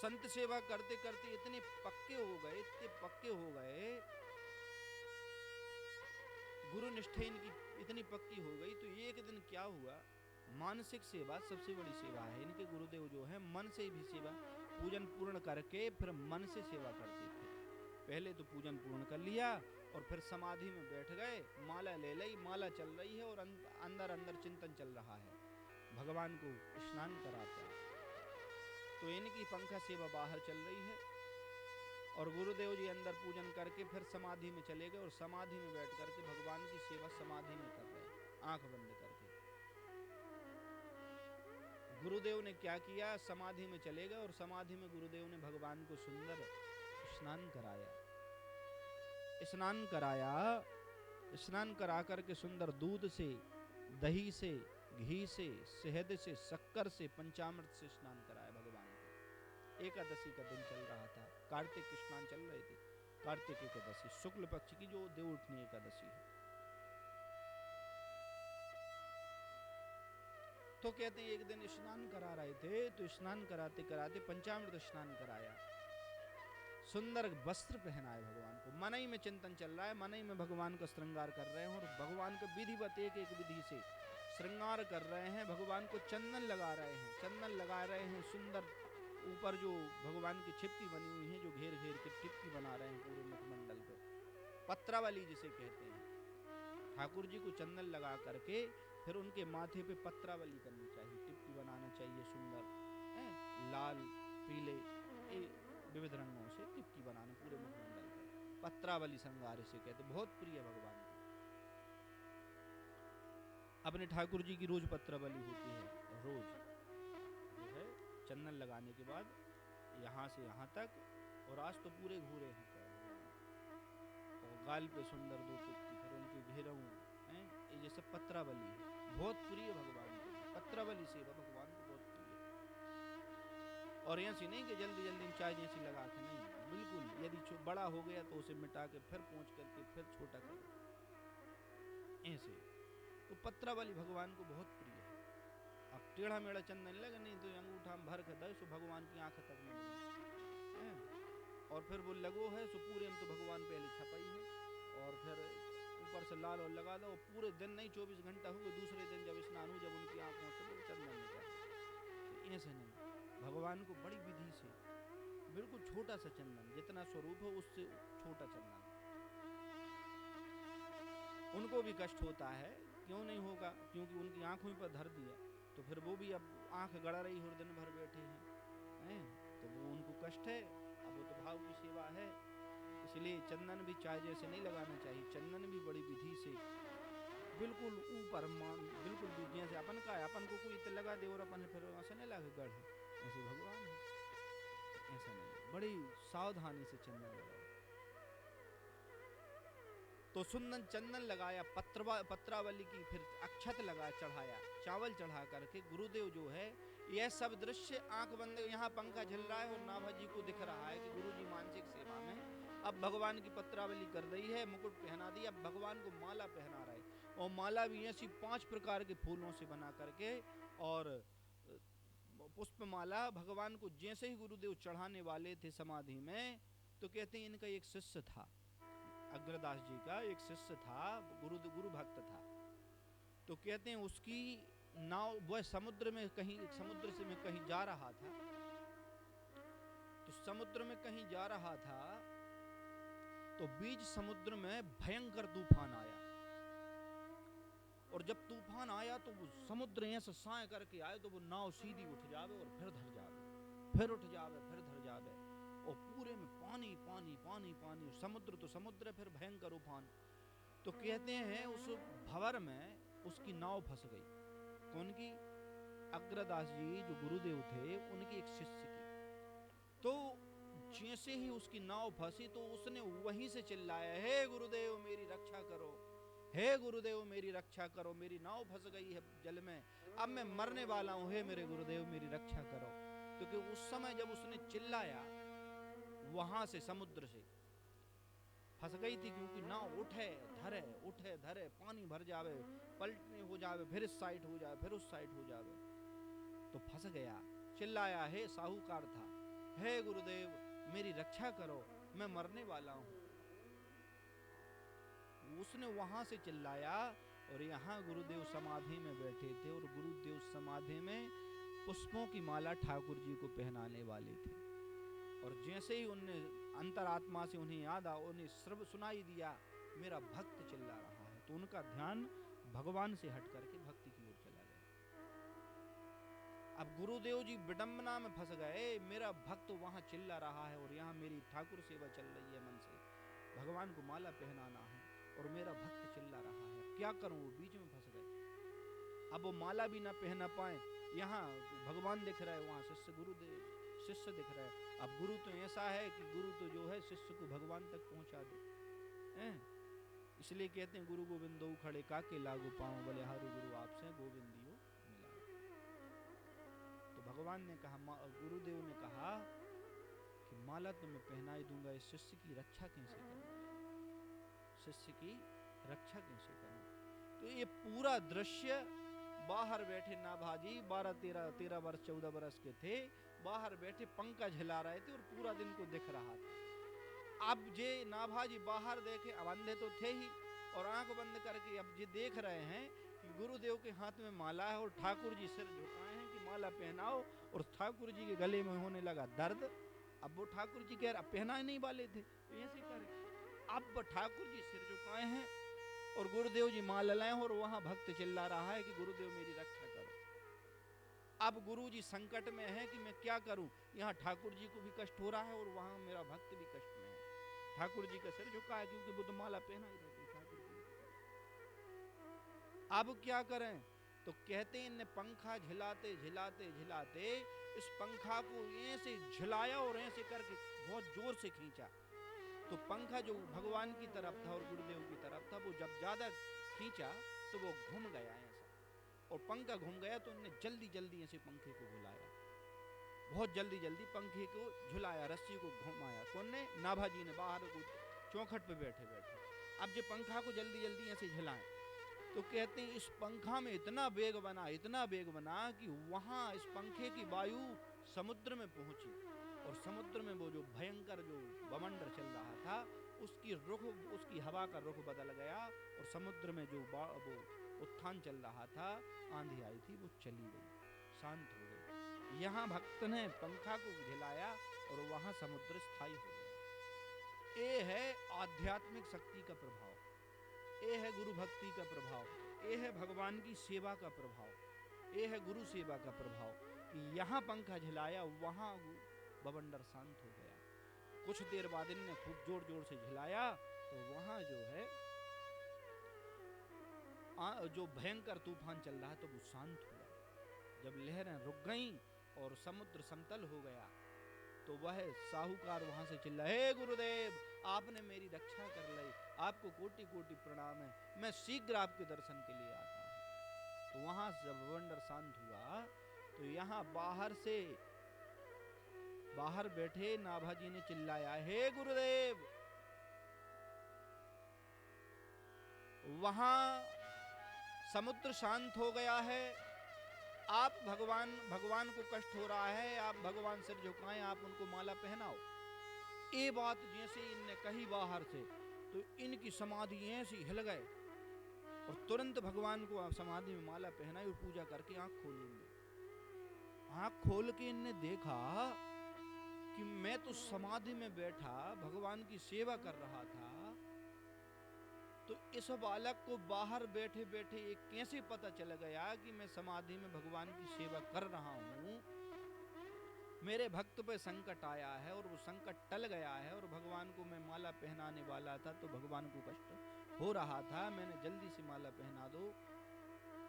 संत सेवा करते करते इतने पक्के हो गए, इतने पक्के हो गए, गुरु निष्ठा इनकी इतनी पक्की हो गई। तो एक दिन क्या हुआ, मानसिक सेवा सबसे बड़ी सेवा है। इनके गुरुदेव जो है मन से भी सेवा पूजन पूर्ण करके फिर मन से सेवा करते थे। पहले तो पूजन पूर्ण कर लिया और फिर समाधि में बैठ गए, माला ले ली, माला चल रही है और अंदर अंदर चिंतन चल रहा है, भगवान को स्नान कराते हैं। तो इनकी पंखा सेवा बाहर चल रही है और गुरुदेव जी अंदर पूजन करके फिर समाधि में चले गए और समाधि में बैठ करके भगवान की सेवा समाधि में कर रहे, आंख बंद करके। गुरुदेव ने क्या किया, समाधि में चले गए और समाधि में गुरुदेव ने भगवान को सुंदर स्नान कराया। स्नान कराया, स्नान करा करके सुंदर दूध से, दही से, घी से, शहद से, शक्कर से, पंचामृत से स्नान कराया भगवान को। एकादशी का दिन चल रहा था, कार्तिक स्नान चल रहे थे, कार्तिक एकादशी शुक्ल पक्ष की जो देव उठनी एकादशी है। तो कहते हैं एक दिन स्नान करा रहे थे, तो स्नान कराते कराते पंचामृत स्नान कराया, सुंदर वस्त्र पहनाए भगवान को, मनई में चिंतन चल रहा है, मनई में भगवान का श्रृंगार कर रहे हैं और भगवान को विधिवत एक एक विधि से श्रृंगार कर रहे हैं। भगवान को चंदन लगा रहे हैं, चंदन लगा रहे हैं, सुंदर ऊपर जो भगवान की छिपकी बनी हुई है, जो घेर घेर के टिप्पी बना रहे हैं पूरे मुखमंडल पे, पत्रावली जिसे कहते हैं। ठाकुर जी को चंदन लगा करके फिर उनके माथे पे पत्रावली करनी चाहिए, टिप्पी बनाना चाहिए सुंदर है, लाल पीले विविध रंगों से टिप्पी बनाना पूरे मुखमंडल पर, पत्रावली श्रृंगार से कहते, बहुत प्रिय भगवान को। अपने ठाकुर जी की रोज पत्रावली होती है, रोज जो है चंदन लगाने के बाद यहाँ से यहाँ तक, और आज तो पूरे घूरे हैं और गाल पे सुंदर दो टिप्पी, फिर उनके घेरऊ हैं, ये जैसे पत्रावली है, बहुत प्रिय भगवान को, पत्रावली सेवा भगवान को बहुत प्रिय। और ऐसी नहीं कि जल्दी जल्दी चाय जैसी लगा के, नहीं, बिल्कुल यदि बड़ा हो गया तो उसे मिटा के फिर पोंछ करके फिर छोटा करो, ऐसे। तो पत्रावली भगवान को बहुत प्रिय है। अब टेढ़ा मेढ़ा चंदन लगे नहीं तो अंगूठा में भर के दे सो भगवान की आंख तक में लगे, और फिर वो लगो है सो पूरे में तो भगवान पहले छपाई है और फिर ऊपर से लाल और लगा दो, पूरे दिन नहीं 24 घंटा हो, दूसरे दिन जब स्नान हो, जब उनकी आंखों से वो चंदन निकल, तो ऐसे नहीं, भगवान को बड़ी विधि से बिल्कुल छोटा सा चंदन, जितना स्वरूप हो उससे छोटा चंदन। उनको भी कष्ट होता है, क्यों नहीं होगा, क्योंकि उनकी आंखों पर धर दिया, तो फिर वो भी अब आंख गड़ा रही और दिन भर बैठे हैं, तो वो उनको कष्ट है। अब वो तो भाव की सेवा है, इसलिए चंदन भी चाय जैसे नहीं लगाना चाहिए, चंदन भी बड़ी विधि से बिल्कुल ऊपर मान, बिल्कुल जैसे अपन का है, अपन को कोई लगा दे और अपन फिर ऐसा नहीं लगे गढ़, ऐसे भगवान है, ऐसा नहीं, बड़ी सावधानी से चंदन लगाओ। तो सुंदर चंदन लगाया, पत्रावली की फिर अक्षत लगा, चढ़ाया, चावल चढ़ा करके गुरुदेव जो है, यह सब दृश्य आंख बंद, यहाँ पंखा झल रहा है और नाभा जी को दिख रहा है कि गुरु जी मानसिक सेवा में अब भगवान की पत्रावली कर रही है, मुकुट पहना दी, अब भगवान को माला पहना रहे, और माला भी ऐसी 5 प्रकार के फूलों से बना करके, और पुष्पमाला भगवान को जैसे ही गुरुदेव चढ़ाने वाले थे समाधि में, तो कहते हैं इनका एक शिष्य था, अग्रदास जी का एक शिष्य था, गुरु भक्त था, तो कहते हैं उसकी नाव, वह समुद्र में कहीं, समुद्र से में कहीं जा रहा था, तो समुद्र में कहीं जा रहा था, तो बीच समुद्र में भयंकर तूफान आया, और जब तूफान आया तो वो समुद्र ऐसे साए करके आए, तो वो नाव सीधी उठ जावे और फिर धर जावे, फिर उठ जावे, फिर धर जावे, और पूरे में पानी पानी पानी पानी, समुद्र तो समुद्र, फिर भयंकर उफान। तो कहते हैं उस भंवर में उसकी नाव फंस गई, कौन की, अग्रदास जी जो गुरुदेव थे उनके एक शिष्य की। तो जैसे ही उसकी नाव फंसी तो उसने वहीं से चिल्लाया, हे गुरुदेव मेरी रक्षा करो, हे गुरुदेव मेरी रक्षा करो, मेरी नाव फंस गई है जल में, अब मैं मरने वाला हूं, हे मेरे गुरुदेव मेरी रक्षा करो। क्योंकि तो उस समय जब उसने चिल्लाया वहां से समुद्र से फंस गई थी, क्योंकि नाव उठे धरे, पानी भर जावे, पलटने हो जावे, फिर इस साइड हो जावे, फिर उस साइड हो जावे, तो फंस गया, चिल्लाया, हे साहूकार था, हे गुरुदेव मेरी रक्षा करो, मैं मरने वाला हूं। उसने वहां से चिल्लाया और यहाँ गुरुदेव समाधि में बैठे थे और गुरुदेव समाधि में पुष्पों की माला ठाकुर जी को पहनाने वाले थे। और जैसे ही उनने अंतरात्मा से उन्हें याद आ, उन्हें सर्व सुनाई दिया मेरा भक्त चिल्ला रहा है, तो उनका ध्यान भगवान से हट करके भक्ति की ओर चला गया। अब गुरुदेव जी विडंबना में फंस गए, मेरा भक्त वहां चिल्ला रहा है और यहाँ मेरी ठाकुर सेवा चल रही है, मन से भगवान को माला पहनाना है और मेरा भक्त चिल्ला रहा है, क्या करूं? वो बीच में फंस गए। अब वो माला भी ना पहना पाए, यहाँ भगवान दिख रहा है, वहां शिष्य गुरुदेव शिष्य दिख रहा है। अब गुरु तो ऐसा है कि गुरु तो जो है शिष्य को भगवान तक पहुंचा दे, इसलिए कहते हैं गुरु गोविंदो खड़े काके लागू पाऊं, बलिहारी गुरु आपसे गोविंदियो मिला। तो भगवान ने कहा, गुरुदेव ने कहा कि माला तो मैं पहनाई दूंगा, इस शिष्य की रक्षा कैसे करूं? शिष्य की रक्षा कैसे करूं? तो ये पूरा दृश्य, बाहर बैठे नाभाजी 12-13 वर्ष 14 वर्ष के थे, बाहर बैठे पंखा झिला रहे थे और पूरा दिन को दिख रहा था। अब जे नाभाजी बाहर देखे, अब अंधे तो थे ही, और आंख बंद करके अब ये देख रहे हैं कि गुरुदेव के हाथ में माला है और ठाकुर जी सिर झुकाए हैं कि माला पहनाओ, और ठाकुर जी के गले में होने लगा दर्द। अब वो ठाकुर जी कह रहे पहनाने नहीं वाले थे, तो ऐसे करे। अब ठाकुर जी सिर झुकाए हैं और गुरुदेव जी माला लाए और वहां भक्त चिल्ला रहा है कि गुरुदेव मेरी रक्षा करो। अब गुरु जी संकट में है कि मैं क्या करूं, यहाँ ठाकुर जी को भी कष्ट हो रहा है और वहां मेरा भक्त भी कष्ट में है। ठाकुर जी का सिर झुका है क्योंकि वो तो माला पहना ही रहती ठाकुर जी। अब क्या करें? तो कहते हैं इन्हें पंखा झिलाते झिलाते झिलाते इस पंखा को ऐसे झिलाया और ऐसे करके बहुत जोर से खींचा, तो पंखा जो भगवान की तरफ था और गुरुदेव की तरफ था, वो जब ज्यादा खींचा तो वो घूम गया ऐसा, और पंखा घूम गया तो उन्होंने जल्दी जल्दी ऐसे पंखे को झुलाया, बहुत जल्दी जल्दी पंखे को झुलाया, रस्सी को घुमाया। कौन ने? नाभाजी ने, बाहर चौखट पे बैठे बैठे। अब जो पंखा को जल्दी जल्दी ऐसे झुलाए, तो कहते हैं इस पंखा में इतना वेग बना कि वहां इस पंखे की वायु समुद्र में पहुंची, और समुद्र में वो जो भयंकर जो बवंडर चल रहा था उसकी हवा का रुख बदल गया, और समुद्र में जो वो उत्थान चल रहा था, आंधी आई थी, वो चली गई, शांत हो गई। यहाँ भक्त ने पंखा को झिलाया और वहां समुद्र स्थायी हो गया। ये है आध्यात्मिक शक्ति का प्रभाव, ये है गुरु भक्ति का प्रभाव, ये है भगवान की सेवा का प्रभाव, ये है गुरु सेवा का प्रभाव कि यहाँ पंखा झिलाया, वहां बवंडर शांत हो गया। कुछ देर बाद इनने खूब जोर जोर से झिलाया, तो वहां जो है जो भयंकर तूफान चल रहा है तो वो शांत हुआ। जब लहरें रुक गईं और समुद्र समतल हो गया, तो वह साहूकार वहां से चिल्लाए, हे गुरुदेव आपने मेरी रक्षा कर ली, आपको कोटि कोटि प्रणाम है, मैं शीघ्र आपके दर्शन के लिए आता हूं। तो वहां जब बवंडर शांत हुआ, तो यहाँ बाहर बैठे नाभाजी ने चिल्लाया, हे गुरुदेव। वहां समुद्र शांत हो गया है, आप भगवान को कष्ट हो रहा है, आप भगवान सिर झुकाएं, आप उनको माला पहनाओ। ये बात जैसे इनने कही बाहर से, तो इनकी समाधि ऐसी हिल गए और तुरंत भगवान को समाधि में माला पहनाई और पूजा करके आंख खोलेंगे। आंख खोल के इनने देखा कि मैं तो समाधि में बैठा भगवान की सेवा कर रहा था, तो इस बालक को बाहर बैठे बैठे एक कैसे पता चल गया कि मैं समाधि में भगवान की सेवा कर रहा हूँ। मेरे भक्त पे संकट आया है और वो संकट टल गया है, और भगवान को मैं माला पहनाने वाला था तो भगवान को कष्ट हो रहा था, मैंने जल्दी से माला पहना दो।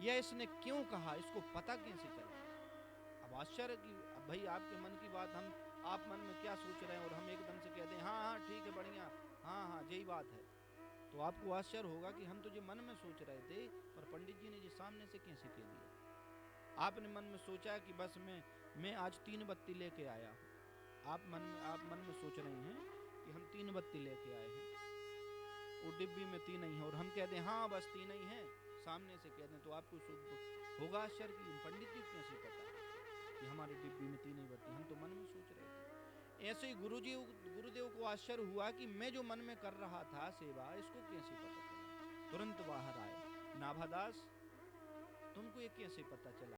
यह इसने क्यों कहा, इसको पता कैसे चला? अब आश्चर्य की, अब भाई आपके मन की बात, आप मन में क्या सोच रहे हैं और हम एकदम से कहते हैं हाँ ठीक है बढ़िया, हाँ यही बात है, तो आपको आश्चर्य होगा कि हम तो जो मन में सोच रहे थे, पर पंडित जी ने जी सामने से कैसे कह दिया। आपने मन में सोचा कि बस मैं आज 3 बत्ती लेके आया हूँ, आप मन में सोच रहे हैं कि हम 3 बत्ती लेके आए हैं, वो डिब्बी में 3 ही है, और हम कहते हैं हाँ बस 3 ही है, सामने से कहते हैं, तो आपको होगा आश्चर्य कि पंडित जी कैसे पता कि हमारे डिब्बी में 3 ही बत्ती, हम तो मन में सोच रहे थे। ऐसे ही गुरुदेव को आश्चर्य हुआ कि मैं जो मन में कर रहा था सेवा, इसको कैसे पता चला। तुरंत बाहर आए, नाभादास तुमको ये कैसे पता चला।